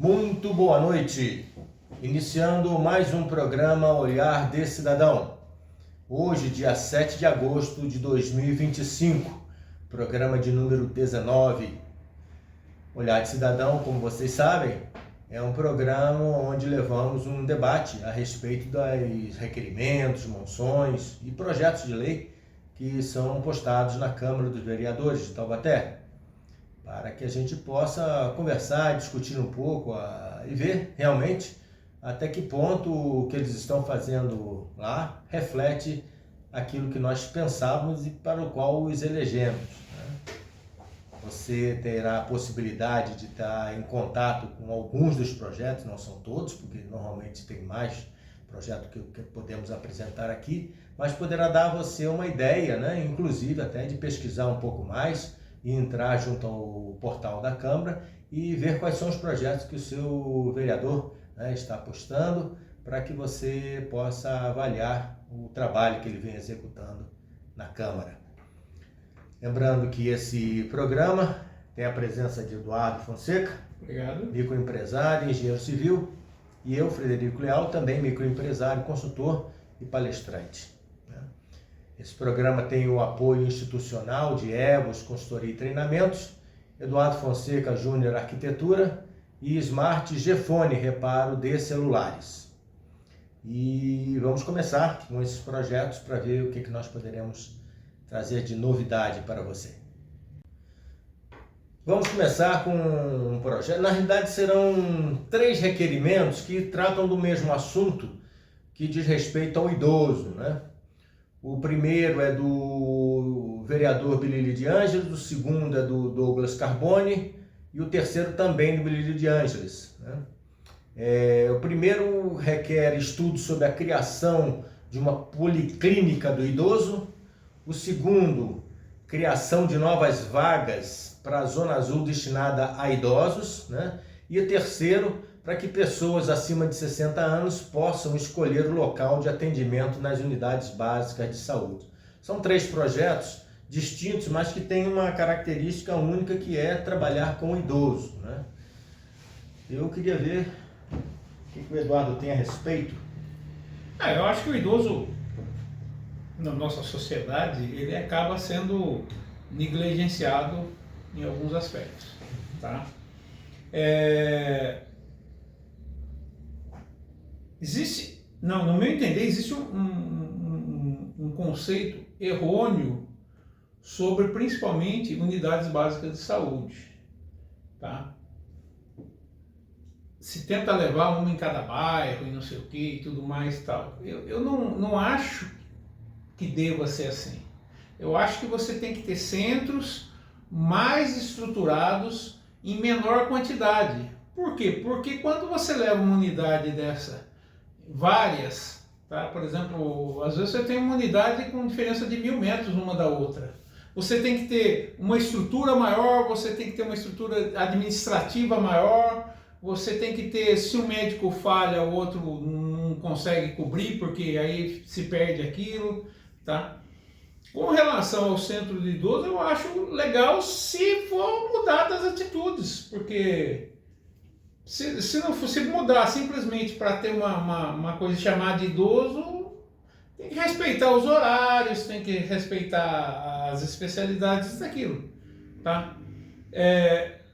Muito boa noite, iniciando mais um programa Olhar de Cidadão. Hoje, dia 7 de agosto de 2025, programa de número 19. Olhar de Cidadão, como vocês sabem, é um programa onde levamos um debate a respeito dos requerimentos, moções e projetos de lei que são postados na Câmara dos Vereadores de Taubaté, para que a gente possa conversar, discutir um pouco e ver realmente até que ponto o que eles estão fazendo lá reflete aquilo que nós pensávamos e para o qual os elegemos, né? Você terá a possibilidade de estar em contato com alguns dos projetos, não são todos, porque normalmente tem mais projetos que podemos apresentar aqui, mas poderá dar a você uma ideia, né? Inclusive até de pesquisar um pouco mais e entrar junto ao portal da Câmara e ver quais são os projetos que o seu vereador, né, está postando, para que você possa avaliar o trabalho que ele vem executando na Câmara. Lembrando que esse programa tem a presença de Eduardo Fonseca, obrigado, microempresário, engenheiro civil, e eu, Frederico Leal, também microempresário, consultor e palestrante. Esse programa tem o apoio institucional de EVOS, consultoria e treinamentos, Eduardo Fonseca Júnior Arquitetura e Smart Gefone, reparo de celulares. E vamos começar com esses projetos para ver o que nós poderemos trazer de novidade para você. Vamos começar com um projeto. Na realidade serão 3 requerimentos que tratam do mesmo assunto, que diz respeito ao idoso, né? O primeiro é do vereador Bilílio de Ângeles, o segundo é do Douglas Carboni e o terceiro também do Bilílio de Ângeles, né? O primeiro requer estudo sobre a criação de uma policlínica do idoso, o segundo, criação de novas vagas para a Zona Azul destinada a idosos, né? E o terceiro, para que pessoas acima de 60 anos possam escolher o local de atendimento nas unidades básicas de saúde. São 3 projetos distintos, mas que têm uma característica única, que é trabalhar com o idoso, né? Eu queria ver o que o Eduardo tem a respeito. Eu acho que o idoso, na nossa sociedade, ele acaba sendo negligenciado em alguns aspectos, tá? No meu entender, existe um conceito errôneo sobre, principalmente, unidades básicas de saúde, tá? Se tenta levar uma em cada bairro e não sei o que e tudo mais e tal. Eu não acho que deva ser assim. Eu acho que você tem que ter centros mais estruturados em menor quantidade. Por quê? Porque quando você leva uma unidade dessa, várias, tá? Por exemplo, às vezes você tem uma unidade com diferença de 1000 metros uma da outra. Você tem que ter uma estrutura maior, você tem que ter uma estrutura administrativa maior, você tem que ter, se um médico falha, o outro não consegue cobrir, porque aí se perde aquilo, tá? Com relação ao centro de idoso, eu acho legal se for mudar as atitudes, porque se não fosse mudar simplesmente para ter uma coisa chamada de idoso, tem que respeitar os horários, tem que respeitar as especialidades daquilo, tá?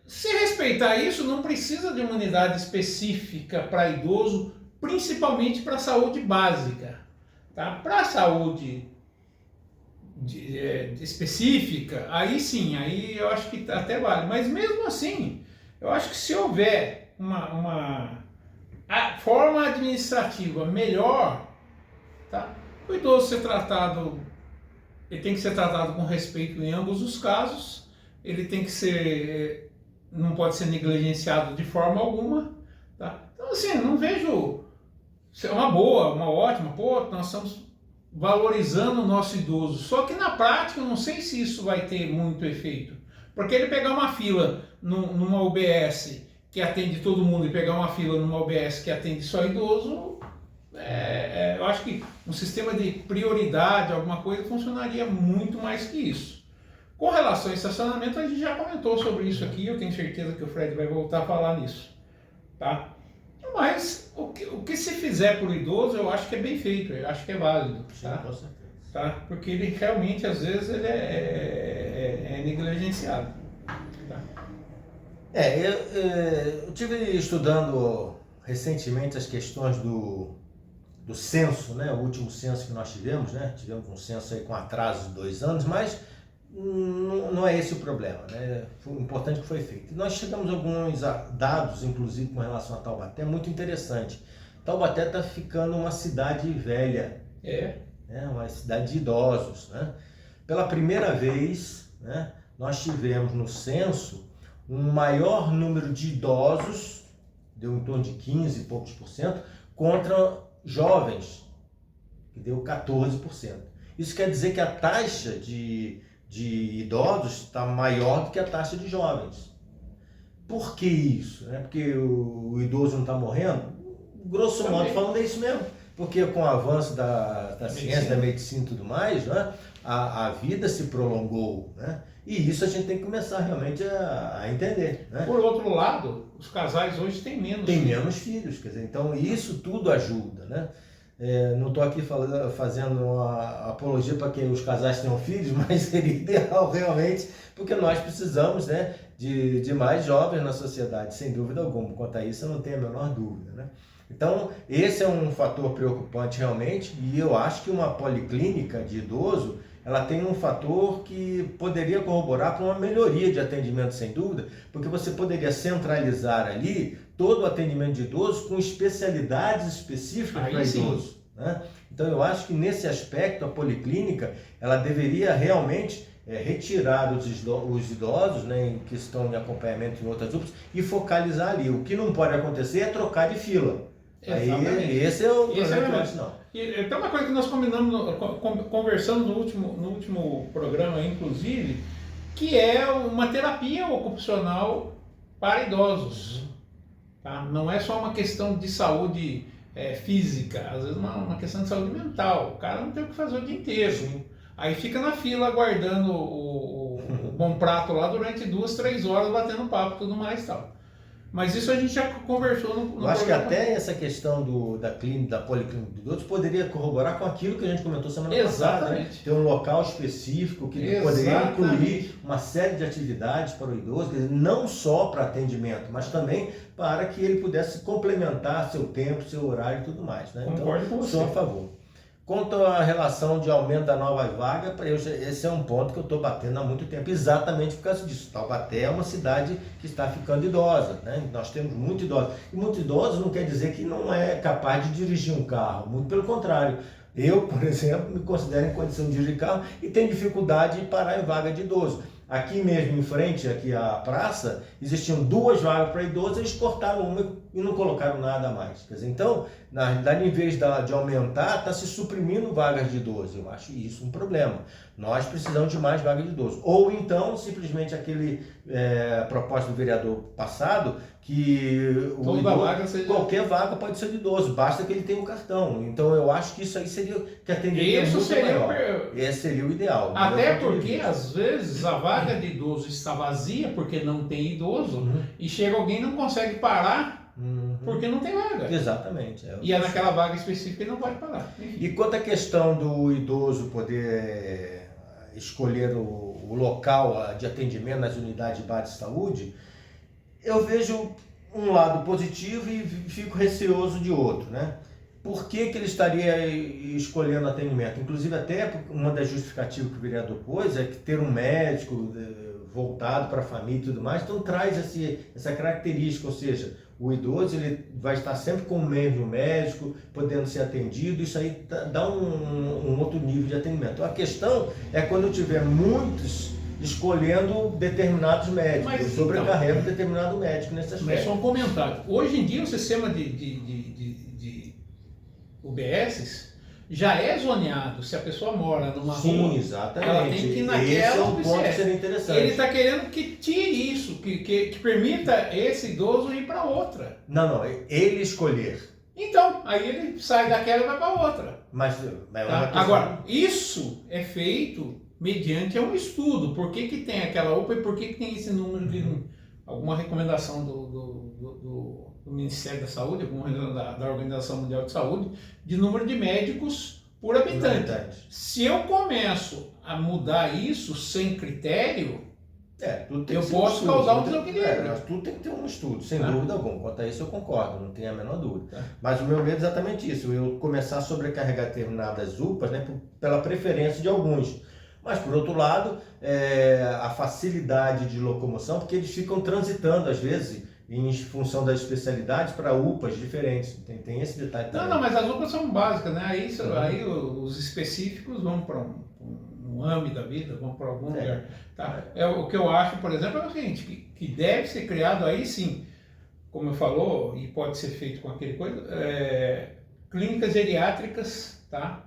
Se respeitar isso, não precisa de uma unidade específica para idoso, principalmente para a saúde básica, tá? Para a saúde específica, aí sim, aí eu acho que até vale, mas mesmo assim, eu acho que se houver uma forma administrativa melhor, tá? O idoso ser tratado, ele tem que ser tratado com respeito em ambos os casos, ele tem que ser, não pode ser negligenciado de forma alguma, tá? Então assim, não vejo uma boa, uma ótima, nós estamos valorizando o nosso idoso, só que na prática eu não sei se isso vai ter muito efeito, porque ele pegar uma fila numa UBS que atende todo mundo e pegar uma fila numa UBS que atende só idoso, eu acho que um sistema de prioridade, alguma coisa, funcionaria muito mais que isso. Com relação ao estacionamento, a gente já comentou sobre isso aqui, eu tenho certeza que o Fred vai voltar a falar nisso. tá? Mas o que se fizer por idoso, eu acho que é bem feito, eu acho que é válido, Sim, tá? com certeza. Tá? Porque ele realmente, às vezes, ele é negligenciado. Tá? Eu tive estudando recentemente as questões do censo, né? O último censo que nós tivemos, né? Tivemos um censo aí com atraso de 2 anos, mas não é esse o problema, né? O importante que foi feito. Nós chegamos a alguns dados, inclusive com relação a Taubaté, muito interessante. Taubaté está ficando uma cidade velha, né? Uma cidade de idosos, né? Pela primeira vez, né? Nós tivemos no censo um maior número de idosos, deu em torno de 15 e poucos por cento, contra jovens, que deu 14%. Isso quer dizer que a taxa de idosos está maior do que a taxa de jovens. Por que isso? Porque o idoso não está morrendo? Grosso modo falando, é isso mesmo. Porque com o avanço da ciência, da medicina e tudo mais, né, a vida se prolongou, né? E isso a gente tem que começar realmente a entender, né? Por outro lado, os casais hoje têm menos filhos, quer dizer, então isso tudo ajuda, né? Não estou aqui fazendo uma apologia para que os casais tenham filhos, mas seria ideal realmente, porque nós precisamos, né, de mais jovens na sociedade, sem dúvida alguma. Quanto a isso, eu não tenho a menor dúvida, né? Então, esse é um fator preocupante realmente, e eu acho que uma policlínica de idoso, ela tem um fator que poderia corroborar para uma melhoria de atendimento, sem dúvida, porque você poderia centralizar ali todo o atendimento de idosos com especialidades específicas para idoso, né? Então, eu acho que nesse aspecto, a policlínica, ela deveria realmente retirar os idosos, né, que estão em acompanhamento em outras UPAs e focalizar ali. O que não pode acontecer é trocar de fila. Aí, esse é o problema. E tem uma coisa que nós conversamos no último programa, inclusive, que é uma terapia ocupacional para idosos. Tá? Não é só uma questão de saúde física, às vezes uma questão de saúde mental. O cara não tem o que fazer o dia inteiro. Sim. Aí fica na fila aguardando o bom prato lá durante 2, 3 horas, batendo papo e tudo mais e tal. Mas isso a gente já conversou no Eu acho que até essa questão da policlínica de idosos poderia corroborar com aquilo que a gente comentou semana passada, né? Ter um local específico que poderia incluir uma série de atividades para o idoso, não só para atendimento, mas também para que ele pudesse complementar seu tempo, seu horário e tudo mais, né? Concordo com você. Sou a favor. Quanto à relação de aumento da nova vaga, esse é um ponto que eu estou batendo há muito tempo, exatamente por causa disso. Taubaté é uma cidade que está ficando idosa, né? Nós temos muito idosos. E muito idoso não quer dizer que não é capaz de dirigir um carro, muito pelo contrário. Eu, por exemplo, me considero em condição de dirigir carro e tenho dificuldade de parar em vaga de idoso. Aqui mesmo em frente, aqui à praça, existiam 2 vagas para idosos, eles cortaram uma e não colocaram nada a mais. Quer dizer, então, na realidade, em vez de aumentar, está se suprimindo vagas de idoso. Eu acho isso um problema. Nós precisamos de mais vagas de idoso. Ou então, simplesmente aquele proposta do vereador passado, que qualquer vaga pode ser de idoso, basta que ele tenha um cartão. Então, eu acho que isso aí seria que atenderia muito maior. Esse seria o ideal. Até porque, às vezes, a vaga de idoso está vazia porque não tem idoso, e chega alguém e não consegue parar porque não tem vaga. Exatamente. E é naquela vaga específica que não pode parar. E quanto à questão do idoso poder escolher o local de atendimento nas unidades de base de saúde, eu vejo um lado positivo e fico receoso de outro, né? Por que ele estaria escolhendo atendimento? Inclusive, até uma das justificativas que o vereador pôs é que ter um médico voltado para a família e tudo mais, então traz essa característica, ou seja, o idoso ele vai estar sempre com o mesmo médico, podendo ser atendido, isso aí dá um outro nível de atendimento. A questão é quando eu tiver muitos escolhendo determinados médicos, sobrecarrega determinado médico nesse aspecto. Mas só um comentário. Hoje em dia o sistema de UBSs já é zoneado. Se a pessoa mora numa rua, exatamente. Ela tem que ir naquela. Esse é um ponto que seria interessante. Ele está querendo que tire isso, que permita esse idoso ir para outra. Não, ele escolher. Então, aí ele sai daquela e vai para outra. Mas tá? Agora, isso é feito mediante um estudo. Por que tem aquela UPA e por que tem esse número de alguma recomendação do do Ministério da Saúde, da Organização Mundial de Saúde, de número de médicos por habitante. Se eu começo a mudar isso sem critério, eu posso causar um desequilíbrio. Tudo tem que ter um estudo, sem dúvida alguma. Quanto a isso eu concordo, não tenho a menor dúvida. Mas o meu medo é exatamente isso, eu começar a sobrecarregar determinadas UPAs, né, pela preferência de alguns. Mas, por outro lado, a facilidade de locomoção, porque eles ficam transitando, às vezes, em função das especialidades, para UPAs diferentes. Tem esse detalhe também. Não, mas as UPAs são básicas, né? Aí os específicos vão para um AME da vida, vão para algum lugar. Tá? O que eu acho, por exemplo, é o seguinte, que deve ser criado aí sim, como eu falou, e pode ser feito com aquele coisa, clínicas geriátricas, tá?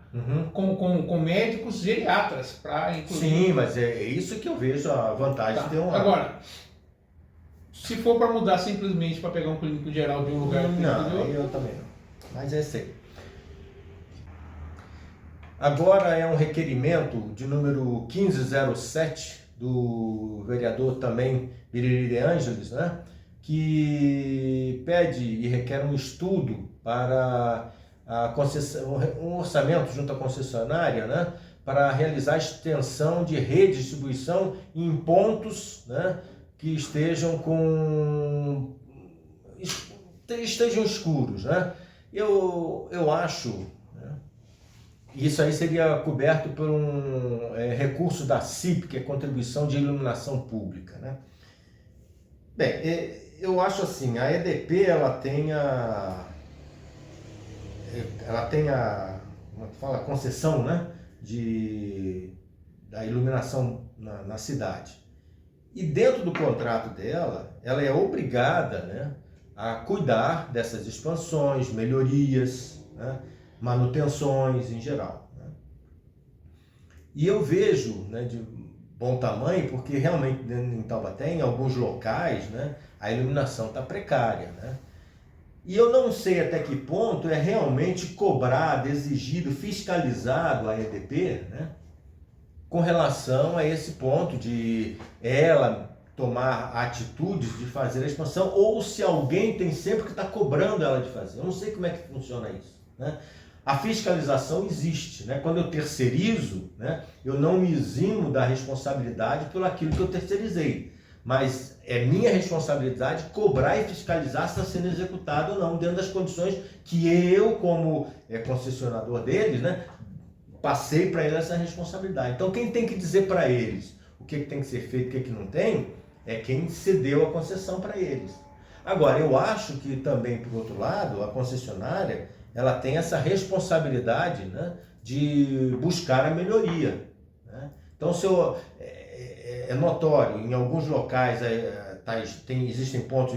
Com médicos geriatras, para incluir. Sim, mas é isso que eu vejo a vantagem de ter um. Agora, se for para mudar simplesmente para pegar um clínico geral de um lugar e não, eu também não. Mas é sei. Agora é um requerimento de número 1507 do vereador também Biriri de Ângeles, né? Que pede e requer um estudo para a concessão, um orçamento junto à concessionária, né? Para realizar a extensão de rede de distribuição em pontos, né? Que estejam escuros, né? Eu acho, né? Isso aí seria coberto por um recurso da CIP, que é Contribuição de Iluminação Pública, né? Bem, eu acho assim, a EDP ela tem a como é que fala, a concessão, né? Da iluminação na cidade. E dentro do contrato dela, ela é obrigada, né, a cuidar dessas expansões, melhorias, né, manutenções em geral, né? E eu vejo, né, de bom tamanho, porque realmente em Taubaté, em alguns locais, né, a iluminação está precária, né? E eu não sei até que ponto é realmente cobrado, exigido, fiscalizado a EDP, né, com relação a esse ponto de ela tomar atitudes de fazer a expansão, ou se alguém tem sempre que estar cobrando ela de fazer. Eu não sei como é que funciona isso, né? A fiscalização existe, né? Quando eu terceirizo, né, eu não me eximo da responsabilidade pelo aquilo que eu terceirizei, mas é minha responsabilidade cobrar e fiscalizar se está sendo executado ou não, dentro das condições que eu, como concessionador deles, né, passei para eles essa responsabilidade. Então quem tem que dizer para eles o que tem que ser feito e o que não tem, é quem cedeu a concessão para eles. Agora, eu acho que também, por outro lado, a concessionária, ela tem essa responsabilidade, né, de buscar a melhoria, né? Então, é notório, em alguns locais existem pontos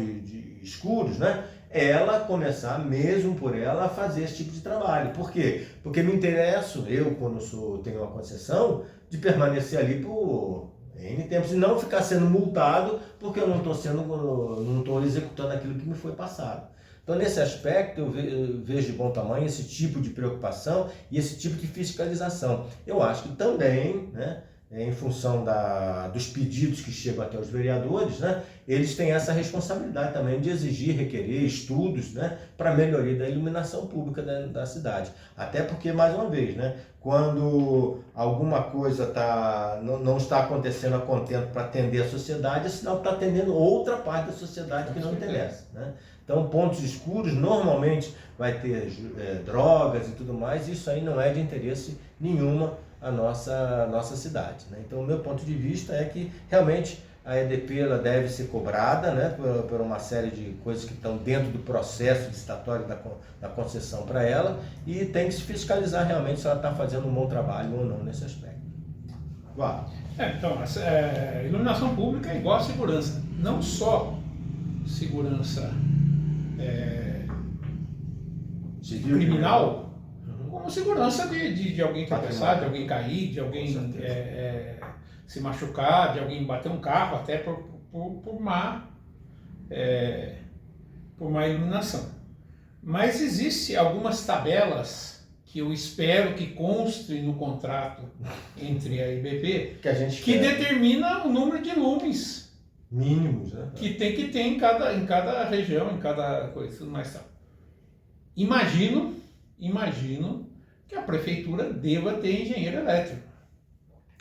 escuros, né? Ela começar, mesmo por ela, a fazer esse tipo de trabalho. Por quê? Porque me interesso, eu, quando tenho uma concessão, de permanecer ali por N tempos e não ficar sendo multado porque eu não estou executando aquilo que me foi passado. Então, nesse aspecto, eu vejo de bom tamanho esse tipo de preocupação e esse tipo de fiscalização. Eu acho que também, né, em função dos pedidos que chegam até os vereadores, né, eles têm essa responsabilidade também de exigir, requerer estudos, né, para a melhoria da iluminação pública da cidade. Até porque, mais uma vez, né, quando alguma coisa não está acontecendo a contento para atender a sociedade, é sinal que está atendendo outra parte da sociedade que não interessa, né? Então, pontos escuros normalmente vai ter drogas e tudo mais, e isso aí não é de interesse nenhuma a nossa cidade, né? Então, o meu ponto de vista é que realmente a EDP ela deve ser cobrada, né, por uma série de coisas que estão dentro do processo licitatório da concessão para ela, e tem que se fiscalizar realmente se ela está fazendo um bom trabalho ou não nesse aspecto. Claro. Então, iluminação pública é igual a segurança, não só segurança criminal, como segurança de alguém tropeçar, de alguém cair, de alguém se machucar, de alguém bater um carro, até por má iluminação. Mas existe algumas tabelas que eu espero que constem no contrato entre a IBP que determina o número de lumens Mínimos, né? Que tem que ter em cada região, em cada coisa, tudo mais tal. Imagino que a prefeitura deva ter engenheiro elétrico.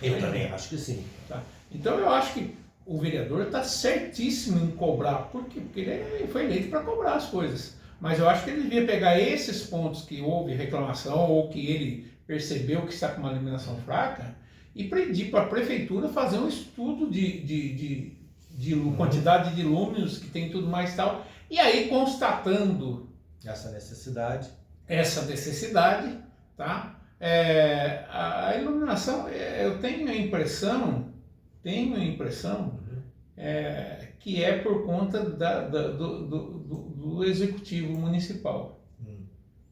Eu também acho que sim. Tá? Então eu acho que o vereador está certíssimo em cobrar. Por quê? Porque ele foi eleito para cobrar as coisas. Mas eu acho que ele devia pegar esses pontos que houve reclamação ou que ele percebeu que está com uma iluminação fraca e pedir para a prefeitura fazer um estudo de quantidade de lúminos que tem tudo mais tal. E aí, constatando essa necessidade, tá? A iluminação, eu tenho a impressão que é por conta do executivo municipal.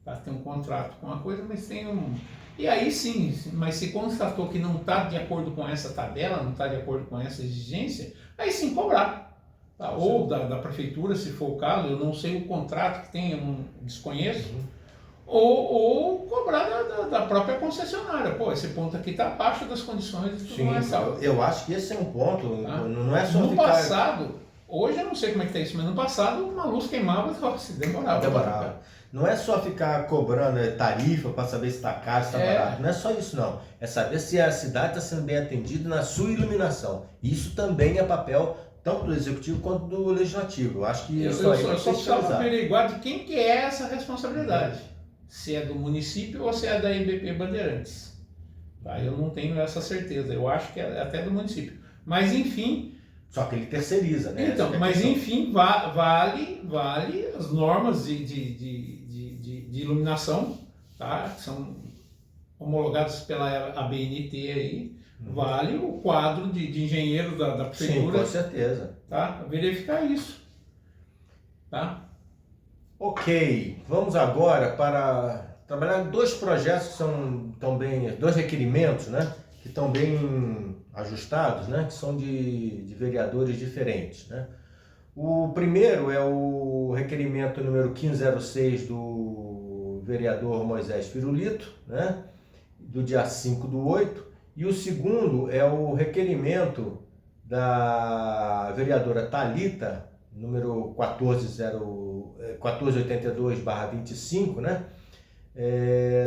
Tá? Tem um contrato com a coisa, mas tem um... E aí sim, mas se constatou que não está de acordo com essa tabela, não está de acordo com essa exigência, aí sim cobrar. Tá? Ou da prefeitura, se for o caso, eu não sei o contrato que tem, eu não desconheço. Ou cobrar da própria concessionária. Pô, esse ponto aqui está abaixo das condições e tudo mais. Eu acho que esse é um ponto, não é só no passado, hoje eu não sei como é que está isso, mas no passado uma luz queimava e se demorava. Não é só ficar cobrando tarifa para saber se está caro, se está barato. Não é só isso, não. É saber se a cidade está sendo bem atendida na sua iluminação. Isso também é papel tanto do executivo quanto do legislativo. Eu acho que eu só precisava averiguar de quem que é essa responsabilidade. Se é do município ou se é da IBP Bandeirantes. Tá? Eu não tenho essa certeza. Eu acho que é até do município. Mas enfim... Só que ele terceiriza, né? Então, mas enfim, vale as normas de iluminação, tá? Que são homologadas pela ABNT aí. Vale o quadro de engenheiro da prefeitura. Sim, com certeza. Tá? Verificar isso. Tá? Ok, vamos agora para trabalhar dois projetos que são também, dois requerimentos, né? Que estão bem ajustados, né? Que são de vereadores diferentes, né? O primeiro é o requerimento número 1506 do vereador Moisés Pirulito, né? Do dia 5/8. E o segundo é o requerimento da vereadora Thalita, número 1482/25, né?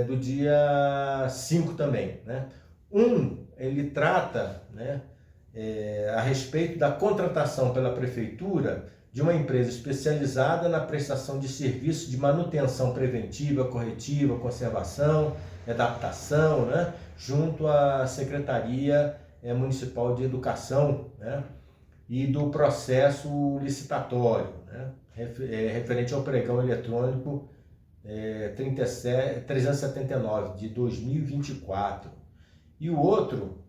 Do dia 5 também, né? Ele trata, né, a respeito da contratação pela prefeitura de uma empresa especializada na prestação de serviços de manutenção preventiva, corretiva, conservação, adaptação, né, junto à Secretaria Municipal de Educação, né, e do processo licitatório, né, referente ao pregão eletrônico 379 de 2024. E o outro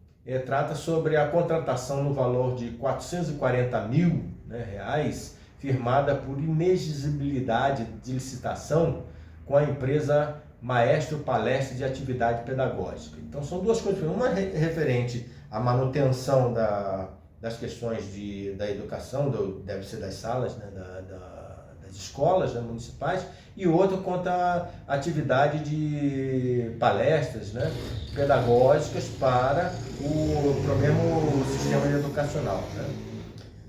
trata sobre a contratação no valor de 440 mil, né, reais, firmada por inexigibilidade de licitação com a empresa Maestro Palestra de Atividade Pedagógica. Então são duas coisas, uma referente à manutenção das questões da educação, deve ser das salas, né, das escolas, né, municipais, e outra quanto à atividade de palestras, né, pedagógicas para o mesmo sistema educacional, né.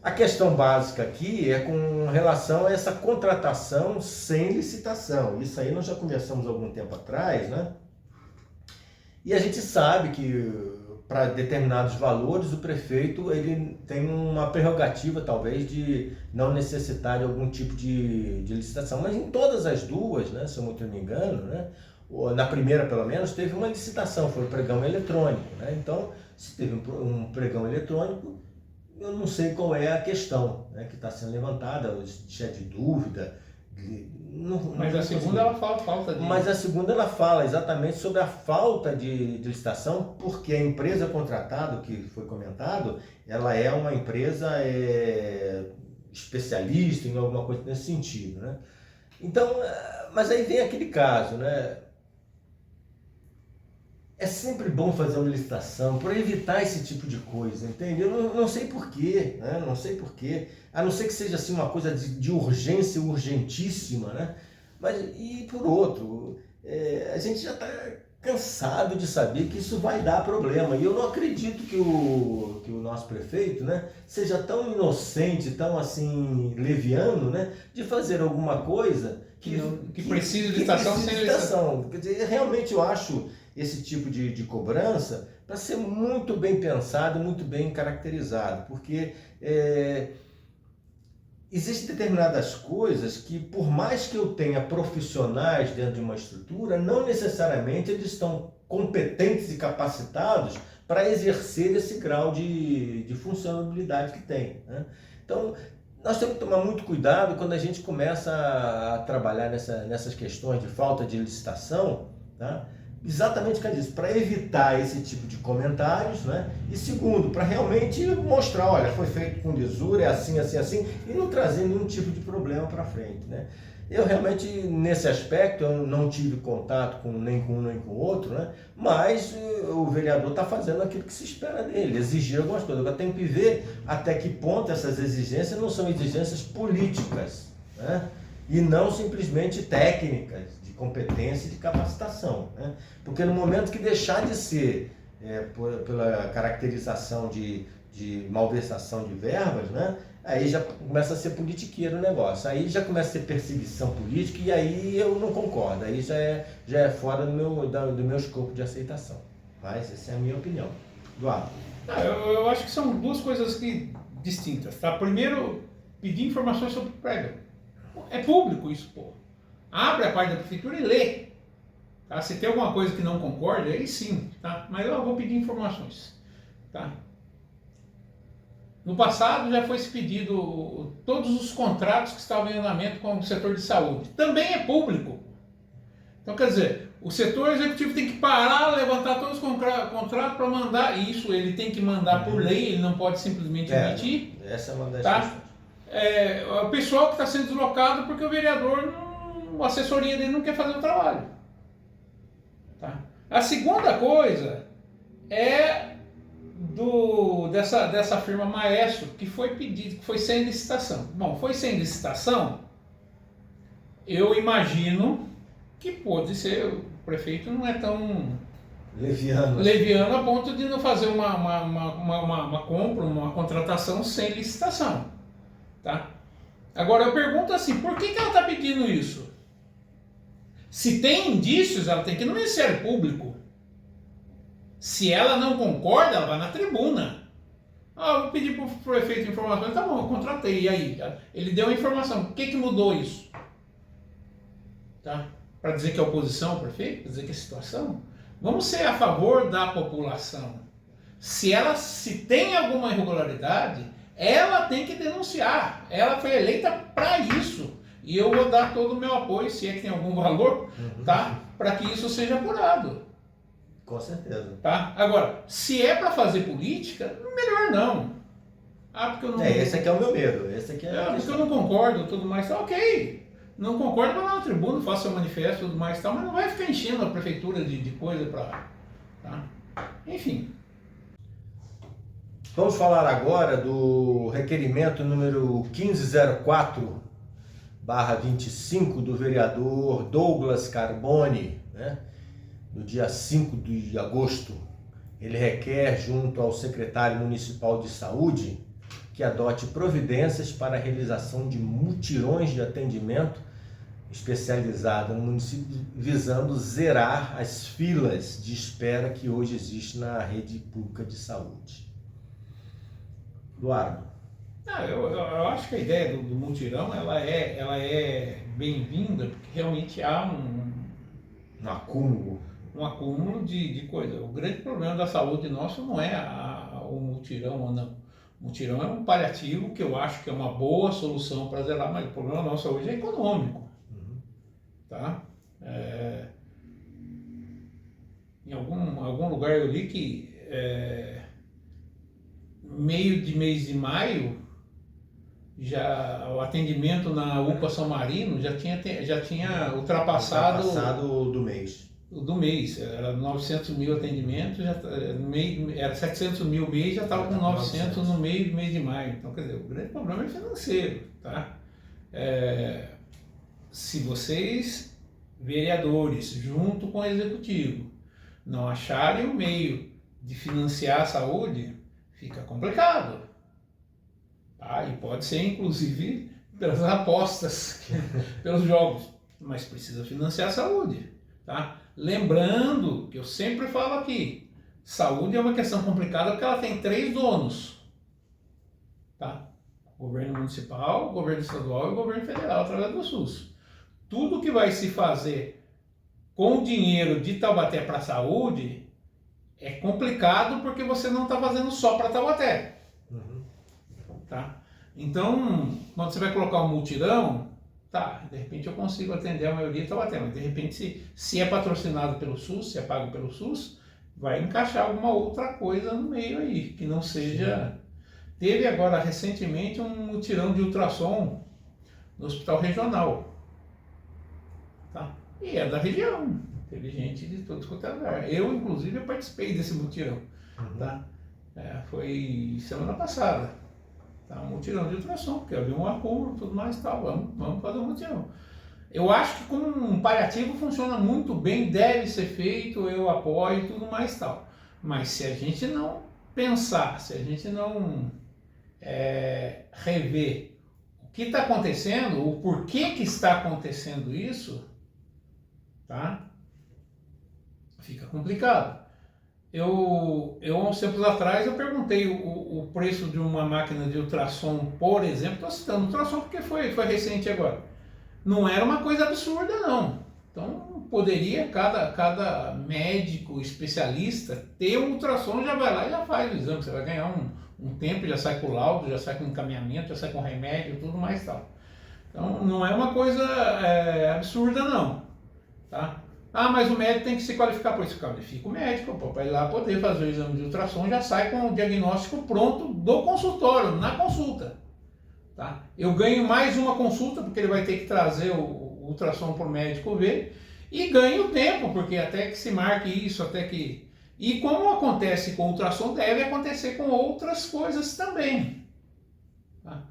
A questão básica aqui é com relação a essa contratação sem licitação. Isso aí nós já conversamos há algum tempo atrás, né? E a gente sabe que para determinados valores o prefeito ele tem uma prerrogativa talvez de não necessitar de algum tipo de licitação. Mas em todas as duas, né, se eu não me engano, né, na primeira pelo menos teve uma licitação, foi o pregão eletrônico, né? Então, se teve um pregão eletrônico, eu não sei qual é a questão, né, que está sendo levantada, se é de dúvida. Mas a segunda ela fala falta de... Mas a segunda ela fala exatamente sobre a falta de licitação, porque a empresa contratada, que foi comentado, ela é uma empresa especialista em alguma coisa nesse sentido, né? Então, mas aí vem aquele caso, né? É sempre bom fazer uma licitação para evitar esse tipo de coisa, entende? Eu não sei porquê, né? Não sei porquê, a não ser que seja assim uma coisa de urgência, urgentíssima, né? Mas, e por outro, a gente já está cansado de saber que isso vai dar problema. E eu não acredito que o nosso prefeito, né, seja tão inocente, tão assim, leviano, né, de fazer alguma coisa que precisa de licitação sem licitação. Quer dizer, realmente eu acho esse tipo de cobrança para ser muito bem pensado, muito bem caracterizado, porque existem determinadas coisas que, por mais que eu tenha profissionais dentro de uma estrutura, não necessariamente eles estão competentes e capacitados para exercer esse grau de funcionalidade que tem, né? Então, nós temos que tomar muito cuidado quando a gente começa a trabalhar nessas questões de falta de licitação, tá? Exatamente para evitar esse tipo de comentários, né? E segundo, para realmente mostrar, olha, foi feito com lisura, é assim, assim, assim, e não trazer nenhum tipo de problema para frente, né? Eu realmente, nesse aspecto, eu não tive contato nem com um nem com o outro, né? Mas o vereador está fazendo aquilo que se espera dele, exigir algumas coisas. Agora tem que ver até que ponto essas exigências não são exigências políticas, né? E não simplesmente técnicas, de competência e de capacitação, né? Porque no momento que deixar de ser pela caracterização de malversação de verbas, né? Aí já começa a ser politiqueiro o negócio, aí já começa a ser perseguição política e aí eu não concordo, aí já é fora do meu escopo de aceitação. Mas essa é a minha opinião. Eduardo. Eu acho que são duas coisas distintas, tá? Primeiro, pedir informações sobre o prédio. É público isso, pô. Abre a página da prefeitura e lê. Tá? Se tem alguma coisa que não concorde, aí sim, tá? Mas eu vou pedir informações, tá? No passado já foi se pedido todos os contratos que estavam em andamento com o setor de saúde. Também é público. Então, quer dizer, o setor executivo tem que parar, levantar todos os contratos para mandar. Isso ele tem que mandar por lei, ele não pode simplesmente emitir. Essa é uma das tá? questões. O pessoal que está sendo deslocado porque o vereador, a assessoria dele não quer fazer o trabalho. Tá? A segunda coisa é dessa firma Maestro, que foi pedido, que foi sem licitação. Bom, foi sem licitação, eu imagino que pode ser, o prefeito não é tão leviano a ponto de não fazer uma compra, uma contratação sem licitação. Tá? Agora eu pergunto assim, por que ela está pedindo isso? Se tem indícios, ela tem que ir no Ministério Público. Se ela não concorda, ela vai na tribuna. Eu vou pedir para o prefeito informações, tá bom, eu contratei, e aí? Ele deu a informação, o que mudou isso? Tá? Para dizer que é oposição ao prefeito? Para dizer que é situação? Vamos ser a favor da população. Se tem alguma irregularidade, ela tem que denunciar. Ela foi eleita para isso. E eu vou dar todo o meu apoio, se é que tem algum valor, tá? Para que isso seja apurado. Com certeza. Tá? Agora, se é para fazer política, melhor não. Porque eu não... Esse aqui é o meu medo. Esse aqui porque eu não concordo e tudo mais. Tá, ok. Não concordo, vai lá na tribuna, faça seu manifesto e tudo mais, tal, mas não vai ficar enchendo a prefeitura de coisa para... Tá? Enfim. Vamos falar agora do requerimento número 1504/25 do vereador Douglas Carboni, né? No dia 5 de agosto. Ele requer, junto ao secretário municipal de saúde, que adote providências para a realização de mutirões de atendimento especializado no município, visando zerar as filas de espera que hoje existem na rede pública de saúde. Eduardo. Eu acho que a ideia do mutirão ela é bem-vinda, porque realmente há um acúmulo de coisa. O grande problema da saúde nosso não é o mutirão ou não. O mutirão é um paliativo que eu acho que é uma boa solução para zerar, mas o problema nosso hoje é econômico. Tá? Em algum lugar eu li que meio de mês de maio já o atendimento na UPA São Marino já tinha ultrapassado do mês. Era 900 mil atendimentos, era 700 mil mês, já estava com 900 no meio do mês de maio. Então, quer dizer, o grande problema é financeiro. Tá? Se vocês, vereadores, junto com o executivo, não acharem o meio de financiar a saúde, fica complicado. Tá? E pode ser, inclusive, pelas apostas, pelos jogos. Mas precisa financiar a saúde. Tá? Lembrando que eu sempre falo aqui, saúde é uma questão complicada porque ela tem 3 donos. Tá? O governo municipal, o governo estadual e o governo federal através do SUS. Tudo que vai se fazer com dinheiro de Taubaté para a saúde é complicado porque você não está fazendo só para Taubaté. Tá? Então, quando você vai colocar um mutirão, tá, de repente eu consigo atender a maioria de Taubaté, mas de repente se é patrocinado pelo SUS, se é pago pelo SUS, vai encaixar alguma outra coisa no meio aí, que não seja... Sim. Teve agora recentemente um mutirão de ultrassom no hospital regional. Tá? E é da região. Teve gente de todos quanto é lugar. Eu, inclusive, eu participei desse mutirão. Tá? Foi semana passada. Tá? Um mutirão de ultrassom, porque havia um acúmulo e tudo mais e tal. Vamos fazer um mutirão. Eu acho que como um paliativo funciona muito bem, deve ser feito, eu apoio e tudo mais e tal. Mas se a gente não pensar, se a gente não rever o que está acontecendo, o porquê que está acontecendo isso, tá? Fica complicado. Eu há uns tempos atrás, eu perguntei o preço de uma máquina de ultrassom, por exemplo, estou citando ultrassom porque foi recente agora. Não era uma coisa absurda, não. Então, poderia cada médico especialista ter um ultrassom, já vai lá e já faz o exame. Você vai ganhar um tempo, já sai com laudo, já sai com encaminhamento, já sai com remédio, tudo mais tal. Então, não é uma coisa absurda, não. Tá? Ah, mas o médico tem que se qualificar por isso. Qualifica o médico, para ir lá poder fazer o exame de ultrassom, já sai com o diagnóstico pronto do consultório, na consulta. Tá? Eu ganho mais uma consulta, porque ele vai ter que trazer o ultrassom para o médico ver, e ganho tempo, porque até que se marque isso, até que... E como acontece com o ultrassom, deve acontecer com outras coisas também. Tá?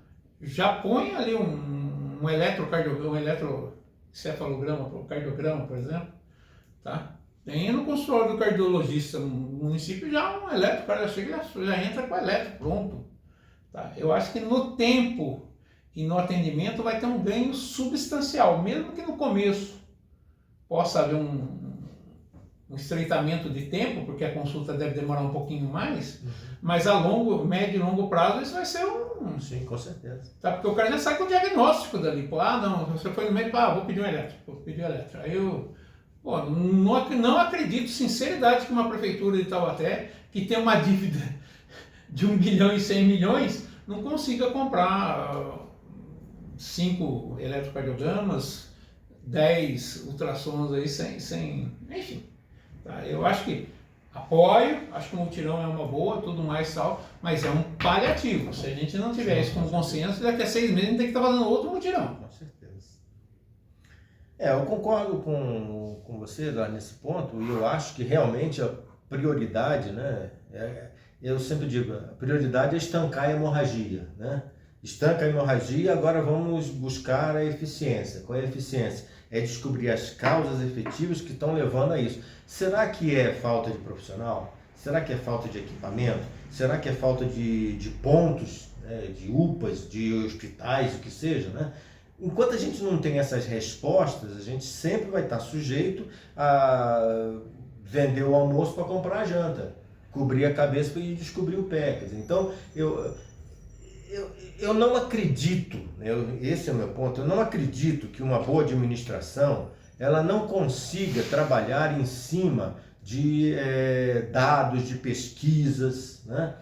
Já põe ali um eletrocardiograma, um eletrocefalograma, um cardiograma, por exemplo. Tá? Tem no consultório do cardiologista no município já um eletrocardiograma, já entra com o eletro pronto. Tá? Eu acho que no tempo e no atendimento vai ter um ganho substancial, mesmo que no começo possa haver um estreitamento de tempo, porque a consulta deve demorar um pouquinho mais, mas a médio e longo prazo isso vai ser um... Sim, com certeza. Tá? Porque o cara já sai com o diagnóstico dali. Pô, não, você foi no médico, vou pedir um eletro, Aí eu não acredito, sinceridade, que uma prefeitura de Taubaté, que tem uma dívida de 1 bilhão e 100 milhões, não consiga comprar 5 eletrocardiogramas, 10 ultrassons aí sem enfim. Tá? Eu acho que apoio, acho que o mutirão é uma boa, tudo mais e tal, mas é um paliativo. Se a gente não tiver isso com consciência, daqui a 6 meses a gente tem que estar fazendo outro mutirão. Com certeza. Eu concordo com você, Eduardo, nesse ponto, e eu acho que realmente a prioridade, né, eu sempre digo, a prioridade é estancar a hemorragia, né? Estanca a hemorragia, agora vamos buscar a eficiência. Qual é a eficiência? É descobrir as causas efetivas que estão levando a isso. Será que é falta de profissional? Será que é falta de equipamento? Será que é falta de pontos, né, de UPAs, de hospitais, o que seja, né? Enquanto a gente não tem essas respostas, a gente sempre vai estar sujeito a vender o almoço para comprar a janta, cobrir a cabeça e descobrir o pé. Então, eu não acredito, esse é o meu ponto, eu não acredito que uma boa administração ela não consiga trabalhar em cima de dados, de pesquisas, né?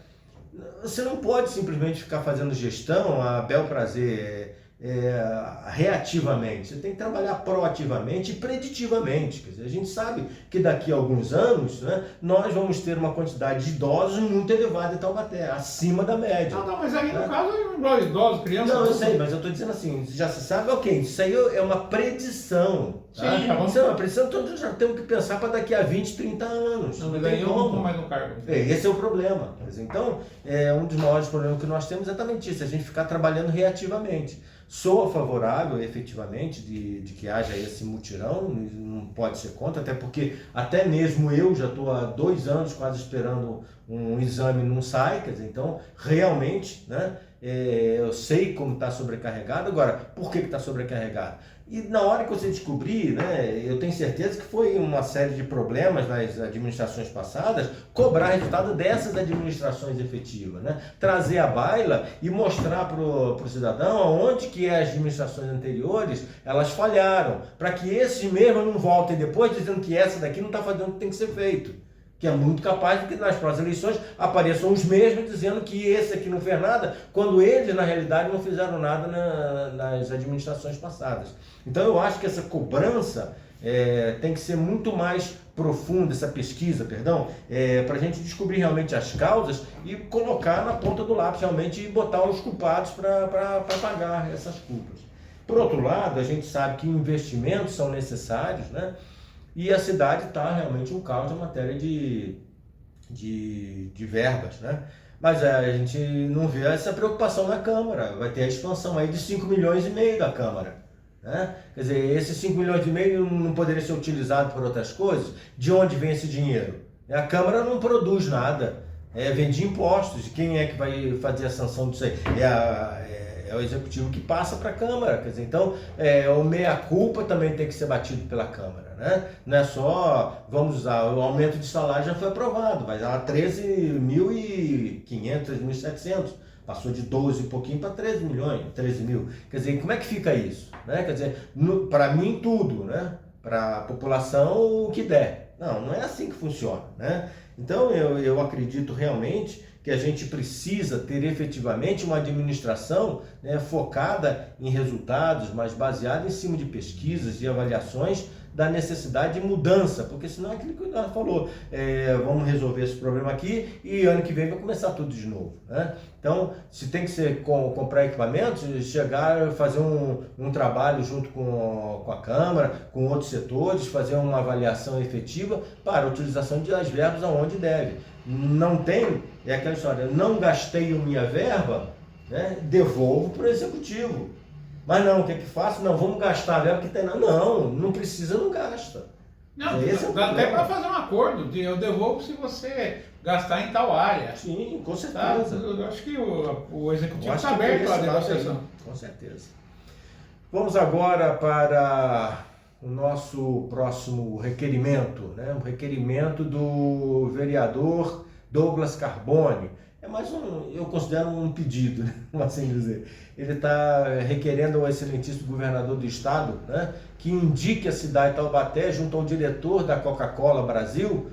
Você não pode simplesmente ficar fazendo gestão a bel prazer, reativamente. Você tem que trabalhar proativamente e preditivamente. Quer dizer, a gente sabe que daqui a alguns anos, né, nós vamos ter uma quantidade de idosos muito elevada em Taubaté, acima da média. Não, mas aí no caso é igual idosos, crianças. Não, eu sei, mas eu estou dizendo assim, já se sabe, ok, isso aí é uma predição. Tá? Sim, já vamos... Isso é uma predição, então já temos que pensar para daqui a 20, 30 anos. Não, mas aí eu não estou mais no cargo. Esse é o problema. Então, um dos maiores problemas que nós temos é exatamente isso, a gente ficar trabalhando reativamente. Sou favorável, efetivamente, de que haja esse mutirão, não pode ser contra, até porque até mesmo eu já estou há 2 anos quase esperando um exame, não sai, quer dizer, então realmente, né, eu sei como está sobrecarregado. Agora, por que está sobrecarregado? E na hora que você descobrir, né, eu tenho certeza que foi uma série de problemas nas administrações passadas, cobrar resultado dessas administrações efetivas, né? Trazer à baila e mostrar para o cidadão aonde que as administrações anteriores elas falharam, para que esses mesmos não voltem depois dizendo que essa daqui não está fazendo o que tem que ser feito. Que é muito capaz de que nas próximas eleições apareçam os mesmos dizendo que esse aqui não fez nada, quando eles, na realidade, não fizeram nada nas administrações passadas. Então, eu acho que essa cobrança tem que ser muito mais profunda, essa pesquisa, para a gente descobrir realmente as causas e colocar na ponta do lápis realmente e botar os culpados para pagar essas culpas. Por outro lado, a gente sabe que investimentos são necessários, né? E a cidade está realmente um caos em matéria de verbas, né? Mas a gente não vê essa preocupação na Câmara. Vai ter a expansão aí de 5,5 milhões da Câmara, né? Quer dizer, esses 5,5 milhões não poderia ser utilizado por outras coisas? De onde vem esse dinheiro? A Câmara não produz nada, vende impostos. E quem é que vai fazer a sanção disso aí? É o Executivo que passa para a Câmara. Quer dizer, então, o meia-culpa também tem que ser batido pela Câmara, né? Não é só, vamos usar, o aumento de salário já foi aprovado, vai dar 13.500, 13.700. Passou de 12 e pouquinho para 13 milhões, 13 mil. Quer dizer, como é que fica isso? Né? Quer dizer, para mim tudo, né? Para a população o que der. Não é assim que funciona, né? Então eu acredito realmente que a gente precisa ter efetivamente uma administração, né, focada em resultados, mas baseada em cima de pesquisas e avaliações da necessidade de mudança, porque senão é aquilo que o Eduardo falou, vamos resolver esse problema aqui e ano que vem vai começar tudo de novo, né? Então, se tem que ser comprar equipamentos, chegar, fazer um trabalho junto com a Câmara, com outros setores, fazer uma avaliação efetiva para a utilização das verbas aonde deve. Não tem, é aquela história, não gastei a minha verba, né, devolvo para o Executivo. Mas não, o que é que faço? Não, vamos gastar a verba que tem. Não precisa, não gasta. Não, dá até para fazer um acordo, eu devolvo se você gastar em tal área. Sim, com certeza. Tá? Eu acho que o Executivo está aberto à negociação. Com certeza. Vamos agora para o nosso próximo requerimento, né? O requerimento do vereador Douglas Carbone. É mais eu considero um pedido, né? Assim dizer. Ele está requerendo ao excelentíssimo governador do estado, né, que indique a cidade de Taubaté junto ao diretor da Coca-Cola Brasil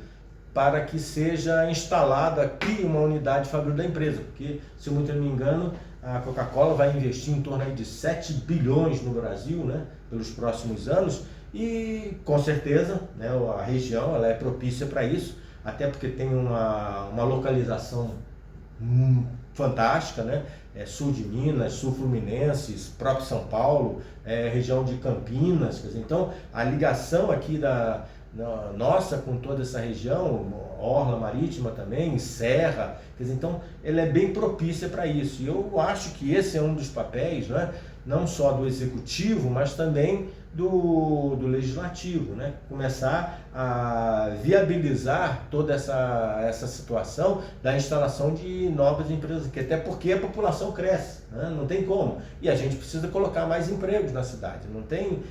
para que seja instalada aqui uma unidade de fabril da empresa, porque, se eu muito não me engano, a Coca-Cola vai investir em torno aí de 7 bilhões no Brasil, né, pelos próximos anos, e com certeza, né, a região ela é propícia para isso, até porque tem uma localização fantástica, né? Sul de Minas, sul fluminense, próprio São Paulo, região de Campinas, quer dizer, então a ligação aqui nossa com toda essa região, orla marítima também, serra, quer dizer, então ela é bem propícia para isso. E eu acho que esse é um dos papéis, né, não só do executivo, mas também do legislativo, né? Começar a viabilizar toda essa situação da instalação de novas empresas, que até porque a população cresce, né? Não tem como, e a gente precisa colocar mais empregos na cidade, não tem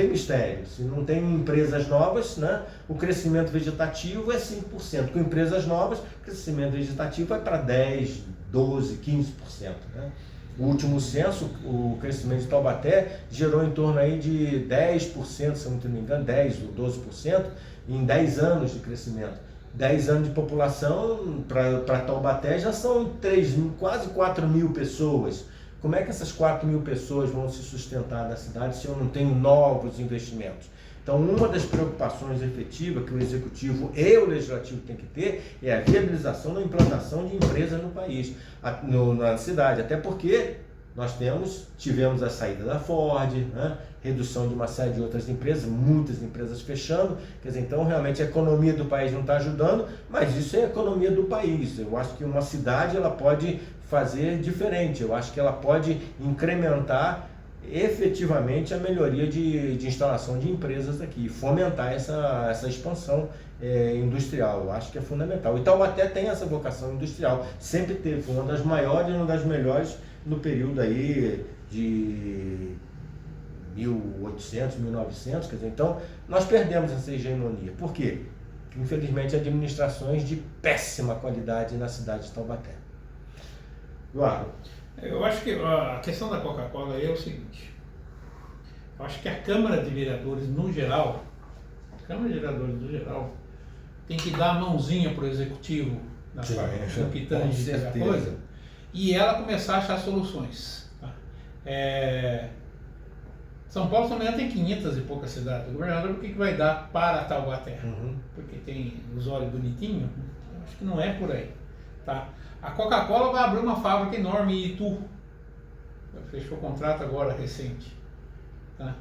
mistério, se não tem empresas novas, né, o crescimento vegetativo é 5%, com empresas novas o crescimento vegetativo vai para 10, 12, 15%, né? O último censo, o crescimento de Taubaté gerou em torno aí de 10%, se eu não me engano, 10 ou 12%, em 10 anos de crescimento. 10 anos de população para Taubaté já são quase 4 mil pessoas. Como é que essas 4 mil pessoas vão se sustentar na cidade se eu não tenho novos investimentos? Então, uma das preocupações efetivas que o Executivo e o Legislativo têm que ter é a viabilização da implantação de empresas no país, na cidade, até porque nós tivemos a saída da Ford, né? Redução de uma série de outras empresas, muitas empresas fechando, quer dizer, então realmente a economia do país não está ajudando, mas isso é a economia do país. Eu acho que uma cidade ela pode fazer diferente. Eu acho que ela pode incrementar efetivamente a melhoria de instalação de empresas aqui, fomentar essa expansão industrial. Eu acho que é fundamental. E Taubaté tem essa vocação industrial, sempre teve, foi uma das maiores e uma das melhores no período aí de 1800, 1900, quer dizer, então nós perdemos essa hegemonia. Por quê? Infelizmente, administrações de péssima qualidade na cidade de Taubaté. Eduardo. Eu acho que a questão da Coca-Cola é o seguinte, eu acho que a Câmara de Vereadores no geral, tem que dar a mãozinha para o Executivo na parte do que tange a coisa, e ela começar a achar soluções. Tá? São Paulo também tem 500 e poucas cidades. O governador, o que vai dar para Taubaté? Porque tem os olhos bonitinhos? Acho que não é por aí. Tá? A Coca-Cola vai abrir uma fábrica enorme em Itu. Fechou o contrato agora, recente. Tá?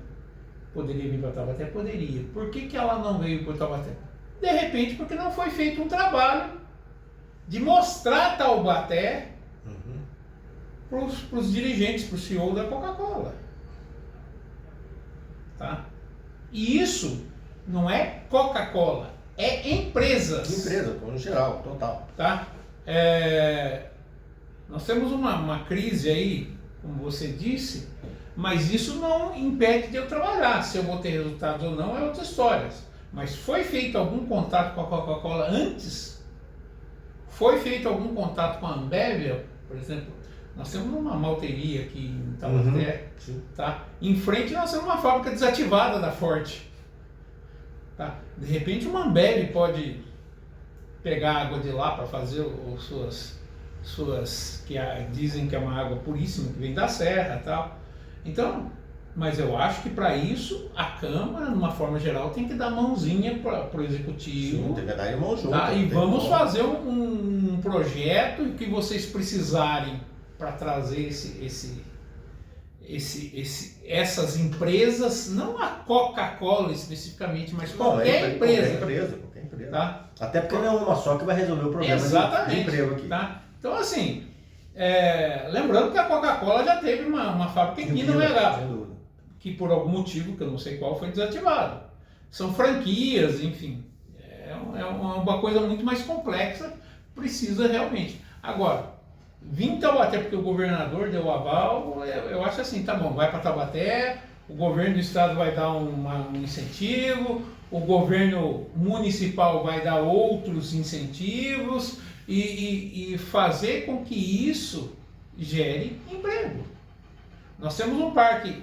Poderia vir para Taubaté? Poderia. Por que ela não veio para Taubaté? De repente, porque não foi feito um trabalho de mostrar Taubaté para os dirigentes, para o CEO da Coca-Cola. Tá? E isso não é Coca-Cola, é empresas. Empresa, no geral, total. Tá? Nós temos uma crise aí, como você disse, mas isso não impede de eu trabalhar. Se eu vou ter resultados ou não é outra história. Mas foi feito algum contato com a Coca-Cola antes? Foi feito algum contato com a Ambev, por exemplo? Nós temos uma malteria aqui em Taubaté, tá? Em frente nós temos uma fábrica desativada da Forte. Tá? De repente uma Ambev pode pegar água de lá para fazer suas que dizem que é uma água puríssima, que vem da serra e tal. Então, mas eu acho que para isso a Câmara, de uma forma geral, tem que dar mãozinha para o Executivo. Sim, tem que dar mão junto. Tá? E vamos fazer um projeto que vocês precisarem para trazer essas empresas, não a Coca-Cola especificamente, mas qualquer empresa. Qualquer empresa. Tá? Até porque não é uma só que vai resolver o problema de emprego aqui. Tá? Então, assim, lembrando que a Coca-Cola já teve uma fábrica aqui no Verá, que por algum motivo, que eu não sei qual, foi desativada. São franquias, enfim, é uma coisa muito mais complexa, precisa realmente. Agora, vim Taubaté porque o governador deu o aval, eu acho assim, tá bom, vai para Taubaté, o governo do estado vai dar um incentivo, o governo municipal vai dar outros incentivos e fazer com que isso gere emprego. Nós temos um parque,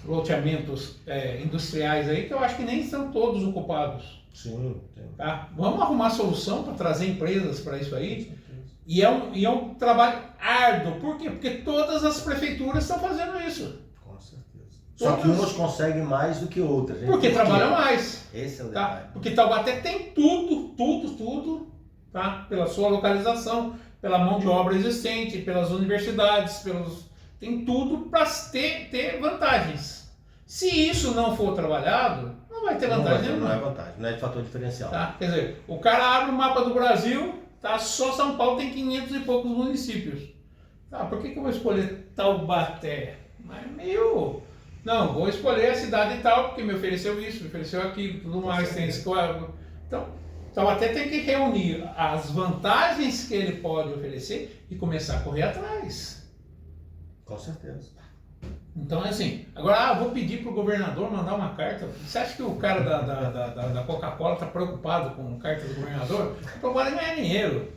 loteamentos industriais aí que eu acho que nem são todos ocupados. Sim, tem. Tá? Vamos arrumar solução para trazer empresas para isso aí. E é um trabalho árduo. Por quê? Porque todas as prefeituras estão fazendo isso. Com certeza. Só que umas conseguem mais do que outras. Hein? Porque trabalham mais. Esse é o tá? detalhe. Porque Taubaté tem tudo, tá? Pela sua localização, pela mão de obra existente, pelas universidades, tem tudo para ter vantagens. Se isso não for trabalhado, não vai ter vantagem nenhuma. Não é vantagem, não é de fator diferencial. Tá? Quer dizer, o cara abre o mapa do Brasil, tá? Só São Paulo tem 500 e poucos municípios. Tá? Por que eu vou escolher Taubaté? Mas meio... Não, vou escolher a cidade tal, porque me ofereceu isso, me ofereceu aquilo, tudo mais, tem esse... Então, Taubaté tem que reunir as vantagens que ele pode oferecer e começar a correr atrás. Com certeza. Então é assim, agora vou pedir para o governador mandar uma carta. Você acha que o cara da Coca-Cola está preocupado com a carta do governador? Está preocupado em ganhar dinheiro.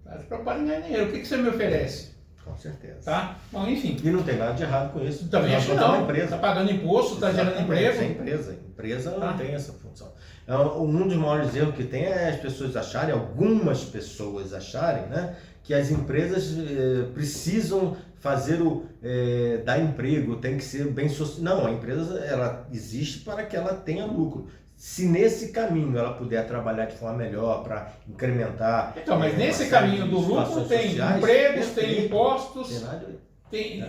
Está preocupado em ganhar dinheiro. O que você me oferece? Com certeza. Tá? Bom, enfim. E não tem nada de errado com isso. Também acho que não. Está pagando imposto, está gerando emprego. É empresa. Empresa não tem essa função. Um dos maiores erros que tem é as pessoas acharem, algumas pessoas acharem, né, que as empresas precisam fazer dar emprego, tem que ser bem social. Não, a empresa ela existe para que ela tenha lucro. Se nesse caminho ela puder trabalhar de forma melhor para incrementar... Então, mas nesse caminho do lucro tem sociais, empregos, tem impostos...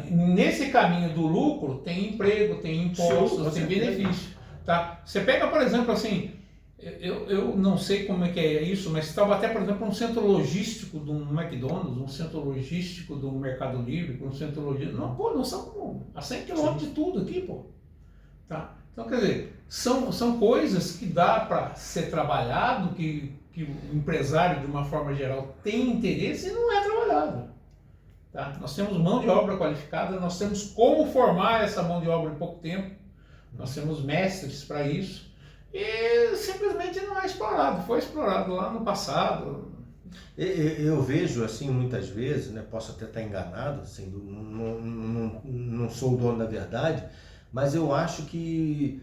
Nesse caminho do lucro tem emprego, tem impostos, tem benefício. Tá? Você pega, por exemplo, assim, Eu não sei como é que é isso, mas Taubaté, por exemplo, é um centro logístico de um McDonald's, um centro logístico do Mercado Livre, um centro logístico... Não, pô, nós estamos a 100 quilômetros de tudo aqui, pô. Tá? Então, quer dizer, são coisas que dá para ser trabalhado, que o empresário, de uma forma geral, tem interesse e não é trabalhado. Tá? Nós temos mão de obra qualificada, nós temos como formar essa mão de obra em pouco tempo, nós temos mestres para isso, e simplesmente não é explorado. Foi explorado lá no passado. Eu vejo assim muitas vezes, né, posso até estar enganado, assim, não sou o dono da verdade, mas eu acho que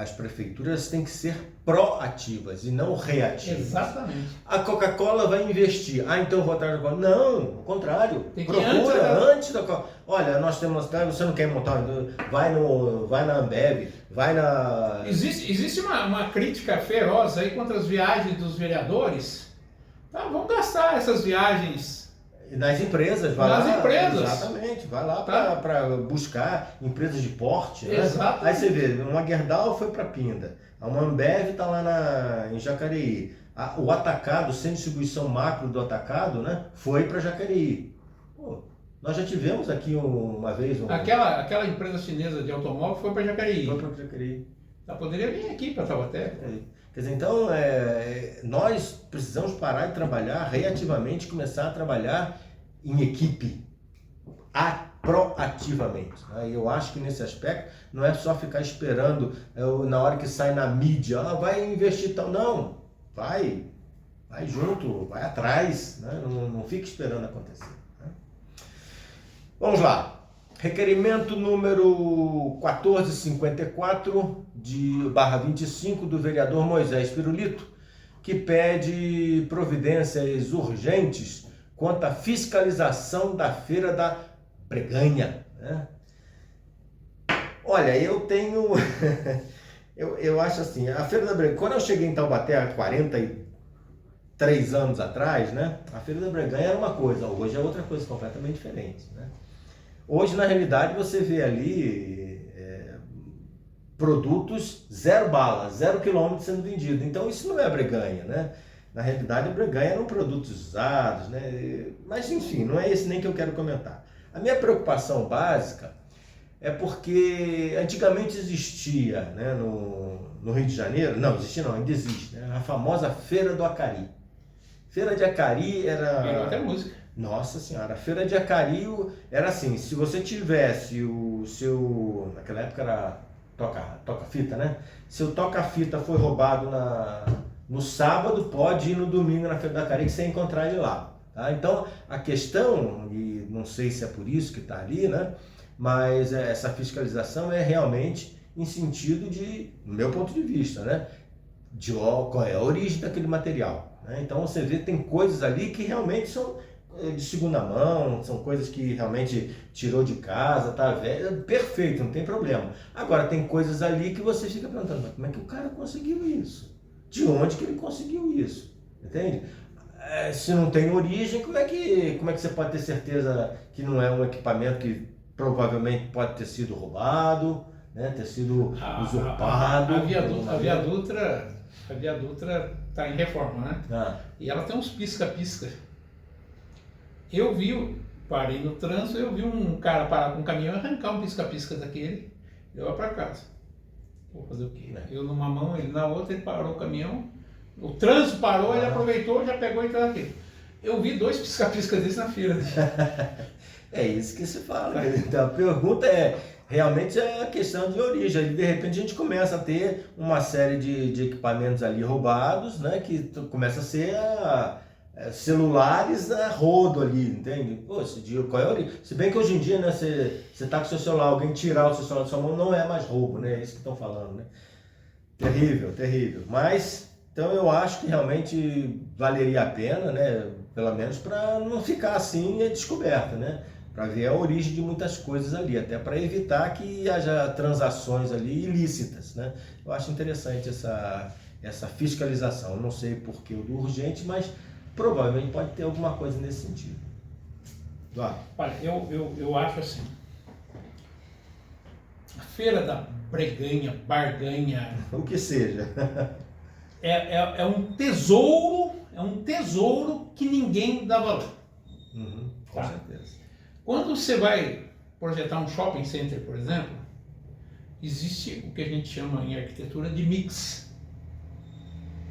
as prefeituras têm que ser proativas e não reativas. Exatamente. A Coca-Cola vai investir. Então eu vou atrás da Coca-Cola. Não, ao contrário. Tem que Procura antes da Coca-Cola. Olha, nós temos uma cidade, você não quer montar, vai na Ambev, vai na... Existe uma crítica feroz aí contra as viagens dos vereadores. Tá, vamos gastar essas viagens nas empresas, vai nas lá. Empresas. Exatamente, vai lá Tá. para buscar empresas de porte. Né? Exatamente. Aí você vê, uma Gerdau foi para Pinda, uma Ambev está lá em Jacareí. O atacado, o centro de distribuição macro do atacado, né, foi para Jacareí. Pô, nós já tivemos aqui uma vez... Aquela empresa chinesa de automóvel foi para Jacareí. Foi para Jacareí. Ela poderia vir aqui para Taubaté. Quer dizer, então, nós precisamos parar de trabalhar reativamente, começar a trabalhar em equipe, proativamente. Né? E eu acho que nesse aspecto não é só ficar esperando na hora que sai na mídia, vai investir tal. Não, vai junto, vai atrás, né? Não fique esperando acontecer. Né? Vamos lá. Requerimento número 1454 /25 do vereador Moisés Pirulito, que pede providências urgentes quanto à fiscalização da Feira da Breganha. Né? Olha, eu tenho... eu acho assim, a Feira da Breganha... Quando eu cheguei em Taubaté há 43 anos atrás, né? A Feira da Breganha era uma coisa, hoje é outra coisa completamente diferente, né? Hoje, na realidade, você vê ali produtos 0 bala, 0 quilômetro sendo vendido. Então, isso não é a Breganha, né? Na realidade, a Breganha eram produtos usados, né? Mas, enfim, não é esse nem que eu quero comentar. A minha preocupação básica é porque antigamente existia, né, no Rio de Janeiro, não, existia não, ainda existe, né, a famosa Feira do Acari. Feira de Acari era... Virou até música. Nossa Senhora, a Feira de Acari era assim, se você tivesse o seu... Naquela época era toca-fita, né? Se o toca-fita foi roubado no sábado, pode ir no domingo na Feira de Acari que você encontrar ele lá. Tá? Então, a questão, e não sei se é por isso que está ali, né? Mas essa fiscalização é realmente em sentido de, no meu ponto de vista, né? De qual é a origem daquele material. Né? Então, você vê, tem coisas ali que realmente são de segunda mão, são coisas que realmente tirou de casa, tá velho, perfeito, não tem problema. Agora tem coisas ali que você fica perguntando, mas como é que o cara conseguiu isso? De onde que ele conseguiu isso? Entende? Se não tem origem, como é que você pode ter certeza que não é um equipamento que provavelmente pode ter sido roubado, né, ter sido usurpado? A Via Dutra está em reforma, né? E ela tem uns pisca-pisca. Parei no trânsito, eu vi um cara parar com um caminhão e arrancar um pisca-pisca daquele e levar para casa. Vou fazer o quê? Eu numa mão, ele na outra, ele parou o caminhão, o trânsito parou, ele aproveitou, já pegou e entrou naquele. Eu vi 2 pisca-piscas desses na feira. É isso que se fala. Então a pergunta realmente é a questão de origem. De repente a gente começa a ter uma série de equipamentos ali roubados, né, que começa a ser celulares a rodo ali, entende? Pô, qual é a origem? Se bem que hoje em dia, né, você tá com o seu celular, alguém tirar o seu celular da sua mão, não é mais roubo, né? É isso que estão falando, né? Terrível, terrível. Mas, então eu acho que realmente valeria a pena, né? Pelo menos para não ficar assim descoberta, né? Para ver a origem de muitas coisas ali, até para evitar que haja transações ali ilícitas, né? Eu acho interessante essa fiscalização. Eu não sei por que o do urgente, mas provavelmente pode ter alguma coisa nesse sentido. Olha, eu acho assim, a Feira da Breganha, Barganha, o que seja, é um tesouro que ninguém dá valor. Com certeza. Quando você vai projetar um shopping center, por exemplo, existe o que a gente chama em arquitetura de mix.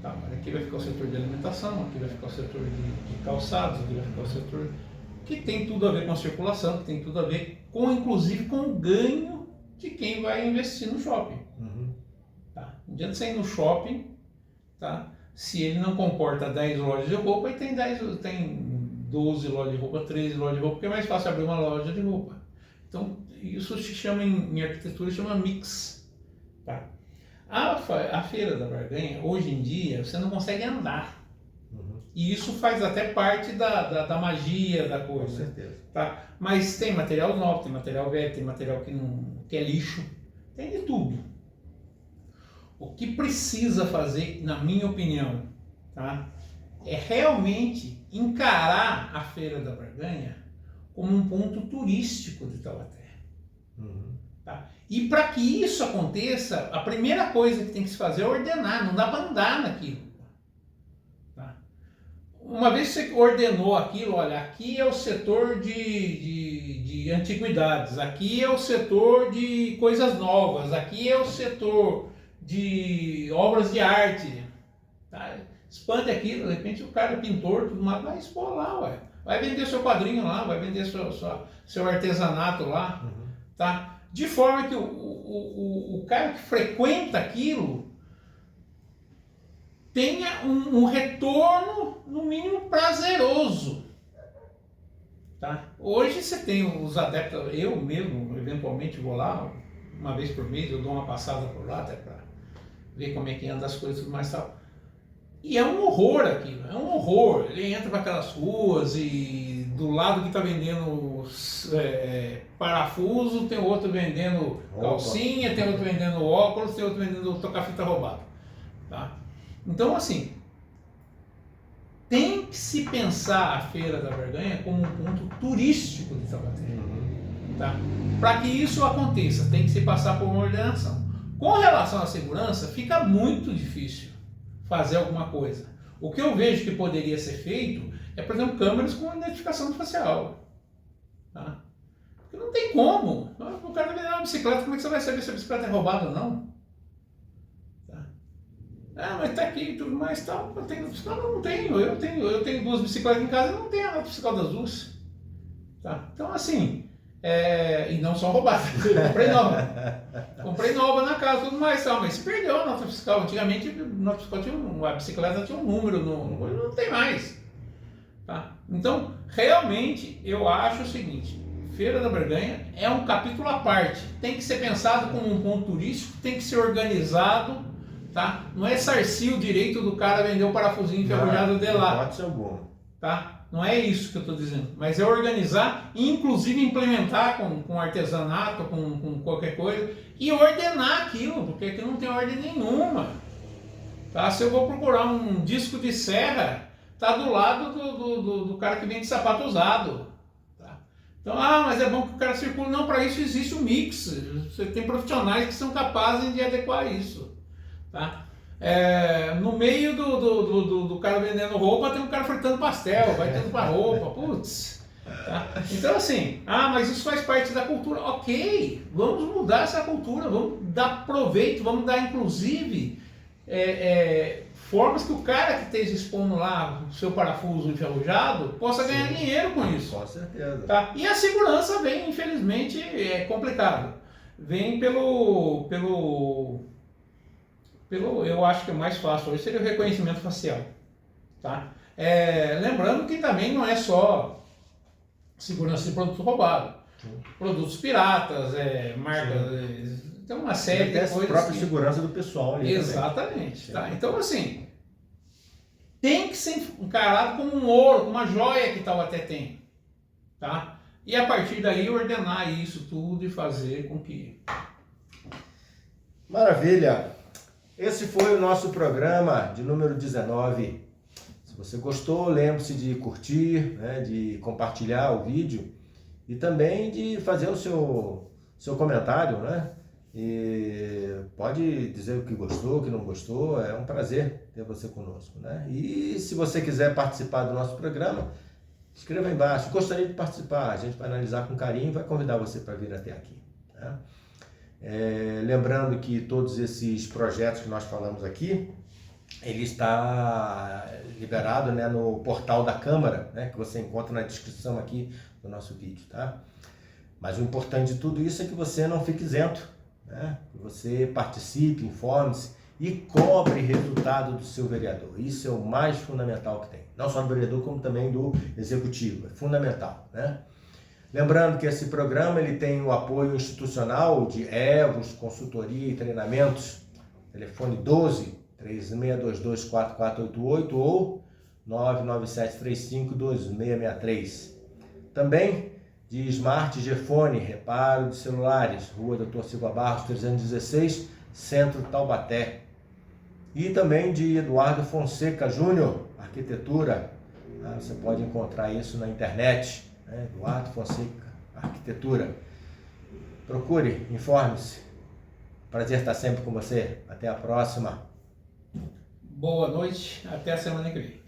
Tá, aqui vai ficar o setor de alimentação, aqui vai ficar o setor de calçados, aqui vai ficar o setor que tem tudo a ver com a circulação, que tem tudo a ver com, inclusive, com o ganho de quem vai investir no shopping. Tá? Não adianta você ir no shopping, tá? Se ele não comporta 10 lojas de roupa, ele tem 12 lojas de roupa, 13 lojas de roupa, porque é mais fácil abrir uma loja de roupa. Então, isso se chama, em arquitetura, chama mix. Tá? A Feira da Barganha, hoje em dia, você não consegue andar. E isso faz até parte da magia da coisa. Com certeza. Tá? Mas tem material novo, tem material velho, tem material que é lixo, tem de tudo. O que precisa fazer, na minha opinião, tá? É realmente encarar a Feira da Barganha como um ponto turístico de Taubaté. Tá? E para que isso aconteça, a primeira coisa que tem que se fazer é ordenar, não dá para andar naquilo. Tá? Uma vez que você ordenou aquilo, olha, aqui é o setor de antiguidades, aqui é o setor de coisas novas, aqui é o setor de obras de arte. Tá? Expande aquilo, de repente o cara é pintor, tudo mais, vai expor lá, ué. Vai vender seu quadrinho lá, vai vender seu artesanato lá. Tá? De forma que o cara que frequenta aquilo tenha um retorno, no mínimo, prazeroso. Tá? Hoje você tem os adeptos, eu mesmo, eventualmente, vou lá, uma vez por mês, eu dou uma passada por lá, até para ver como é que anda as coisas e tudo mais e tal. E é um horror aquilo, é um horror. Ele entra para aquelas ruas e do lado que está vendendo parafuso, tem outro vendendo calcinha, tem outro vendendo óculos, tem outro vendendo toca-fita roubado. Tá? Então, assim, tem que se pensar a Feira da Barganha como um ponto turístico de Taubaté. Tá? Para que isso aconteça, tem que se passar por uma ordenação. Com relação à segurança, fica muito difícil fazer alguma coisa. O que eu vejo que poderia ser feito é, por exemplo, câmeras com identificação facial. Tá? Porque não tem como. O cara vai uma bicicleta, como é que você vai saber se a bicicleta é roubada ou não? Tá? Ah, mas tá aqui e tudo mais, tal. Eu tenho bicicleta? Não tenho. Eu tenho 2 bicicletas em casa e não tenho a nota fiscal das 2. Tá? Então, assim, e não são roubadas. Comprei nova. Comprei nova na casa, tudo mais, tal, mas se perdeu a nota fiscal. Antigamente, a nota fiscal a bicicleta tinha um número, não tem mais. Tá? Então, realmente, eu acho o seguinte: Feira da Barganha é um capítulo à parte. Tem que ser pensado como um ponto turístico, tem que ser organizado. Tá? Não é sarcir o direito do cara vender o parafusinho enferrujado de lá. Não pode ser algum. Tá? Não é isso que eu estou dizendo, mas é organizar e inclusive implementar com artesanato, com qualquer coisa e ordenar aquilo, porque aqui não tem ordem nenhuma. Tá? Se eu vou procurar um disco de serra, tá do lado do cara que vende sapato usado. Tá? Então, mas é bom que o cara circule. Não, para isso existe um mix. Você tem profissionais que são capazes de adequar isso. Tá? No meio do cara vendendo roupa, tem um cara fritando pastel, vai tendo para roupa, putz. Tá? Então, assim, mas isso faz parte da cultura. Ok, vamos mudar essa cultura, vamos dar proveito, vamos dar, inclusive, formas que o cara que esteja expondo lá o seu parafuso enferrujado possa ganhar dinheiro com isso. Com certeza. Tá? E a segurança vem, infelizmente, é complicado. Vem eu acho que o mais fácil hoje seria o reconhecimento facial. Tá? Lembrando que também não é só segurança de produto roubado. Produtos piratas, marcas, tem uma série de coisas. A própria segurança do pessoal ali. Exatamente. Tá? Então, assim, tem que ser encarado como um ouro, como uma joia que Taubaté tem. Tá? E a partir daí ordenar isso tudo e fazer com que... Maravilha! Esse foi o nosso programa de número 19. Se você gostou, lembre-se de curtir, né, de compartilhar o vídeo e também de fazer o seu comentário, né? E pode dizer o que gostou, o que não gostou, é um prazer ter você conosco, né? E se você quiser participar do nosso programa, escreva aí embaixo, gostaria de participar, a gente vai analisar com carinho e vai convidar você para vir até aqui, né? Lembrando que todos esses projetos que nós falamos aqui, ele está liberado, né, no portal da Câmara, né, que você encontra na descrição aqui do nosso vídeo, tá? Mas o importante de tudo isso é que você não fique isento, né? Que você participe, informe-se e cobre resultado do seu vereador. Isso é o mais fundamental que tem. Não só do vereador, como também do executivo. É fundamental, né? Lembrando que esse programa ele tem o apoio institucional de EVOS, consultoria e treinamentos. Telefone 12-3622-4488 ou 99735-2663. Também de Smart Gefone, reparo de celulares, Rua Dr. Silva Barros, 316, Centro Taubaté. E também de Eduardo Fonseca Júnior, arquitetura. Você pode encontrar isso na internet, né? Eduardo Fonseca, arquitetura. Procure, informe-se. Prazer estar sempre com você. Até a próxima. Boa noite, até a semana que vem.